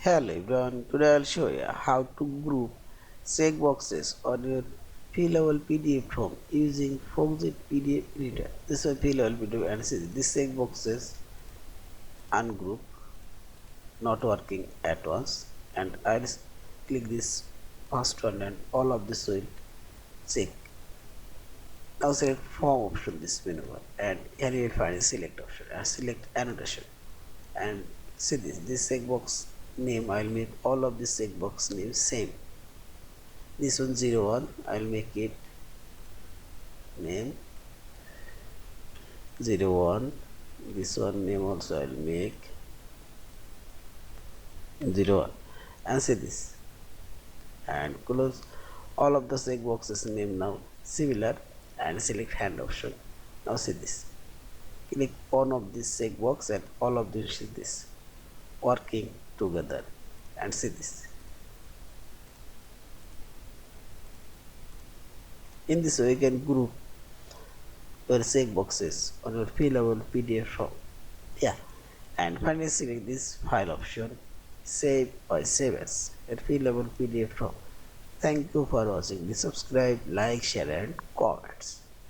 Hello everyone, today I'll show you how to group checkboxes on your fillable PDF form using Foxit PDF Editor. This is fillable PDF and see this checkboxes ungroup not working at once, and I'll click this first one and all of this will check. Now select form option this menu bar, and here you will find select option and select annotation, and see this checkbox name. I'll make all of this checkbox names same. This one 01, I'll make it name 01. This one name also I'll make 01, and see this and close all of the checkboxes name now similar and select hand option. Now see this, click on of this checkbox and all of this is this working together, and see this. In this way you can group your checkboxes on your fillable PDF form. Yeah, and finally select this file option, save or save as a fillable PDF form. Thank you for watching. Please subscribe, like, share and comments.